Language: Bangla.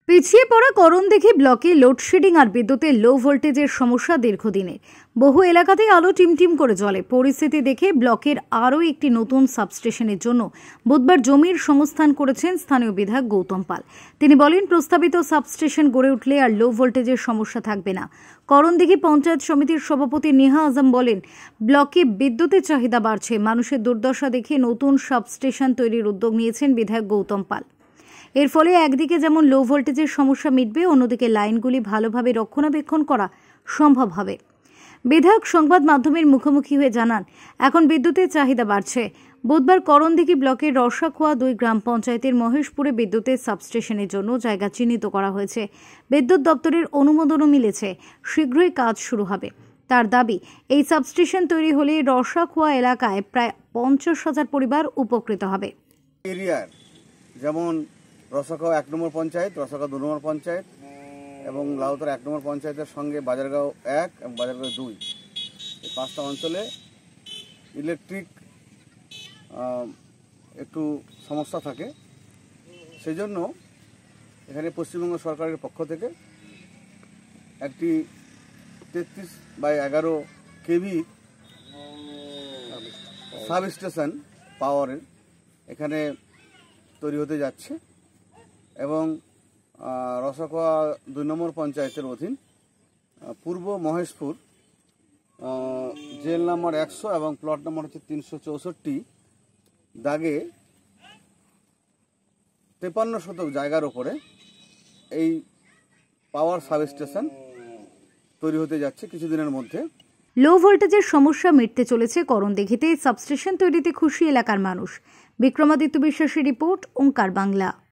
পিছিয়ে পড়া করণদিঘি ব্লকে লোডশেডিং আর বিদ্যুতের লো ভোল্টেজের সমস্যা দীর্ঘদিনের। বহু এলাকাতেই আলো টিমটিম করে জ্বলে। পরিস্থিতি দেখে ব্লকের আরও একটি নতুন সাবস্টেশনের জন্য বুধবার জমির সংস্থান করেছেন স্থানীয় বিধায়ক গৌতম পাল। তিনি বলেন, প্রস্তাবিত সাবস্টেশন গড়ে উঠলে আর লো ভোল্টেজের সমস্যা থাকবে না। করণদিঘি পঞ্চায়েত সমিতির সভাপতি নেহা আজম বলেন, ব্লকে বিদ্যুতের চাহিদা বাড়ছে। মানুষের দুর্দশা দেখে নতুন সাবস্টেশন তৈরির উদ্যোগ নিয়েছেন বিধায়ক গৌতম পাল। এর ফলে একদিকে যেমন লো ভোল্টেজের সমস্যা মিটবে, অন্যদিকে লাইনগুলি ভালোভাবে রক্ষণাবেক্ষণ করা সম্ভব হবে। বিধায়ক সংবাদ মাধ্যমের মুখোমুখি হয়ে জানান, এখন বিদ্যুতের চাহিদা বাড়ছে। বুধবার করণদিঘি ব্লকের রসাখোয়া 2 গ্রাম পঞ্চায়েতের মহেশপুরে বিদ্যুতের সাবস্টেশনের জন্য জায়গা চিহ্নিত করা হয়েছে। বিদ্যুৎ দপ্তরের অনুমোদনও মিলেছে, শীঘ্রই কাজ শুরু হবে। তার দাবি, এই সাবস্টেশন তৈরি হলে রসাখোয়া এলাকায় প্রায় 50,000 পরিবার উপকৃত হবে। যেমন রসাখোয়া 1 নম্বর পঞ্চায়েত, রসাখোয়া 2 নম্বর পঞ্চায়েত এবং লাউতরা 1 নম্বর পঞ্চায়েতের সঙ্গে বাজারগাঁও 1 এবং বাজারগাঁও 2, এই 5টা অঞ্চলে ইলেকট্রিক একটু সমস্যা থাকে। সেই জন্য এখানে পশ্চিমবঙ্গ সরকারের পক্ষ থেকে একটি 33/11 কেভি সাব স্টেশন পাওয়ারের এখানে তৈরি হতে যাচ্ছে এবং রসাখোয়া 2 নম্বর পঞ্চায়েতের অধীন পূর্ব মহেশপুর জেল নাম্বার 100 এবং প্লট নাম্বার হচ্ছে 364 দাগে 53 শতক জায়গার ওপরে এই পাওয়ার সাব স্টেশন তৈরি হতে যাচ্ছে কিছুদিনের মধ্যে। লো ভোল্টেজের সমস্যা মিটতে চলেছে করণদিঘিতে। সাবস্টেশন তৈরিতে খুশি এলাকার মানুষ। বিক্রমাদিত্য বিশ্বাসের রিপোর্ট, ওঙ্কার বাংলা।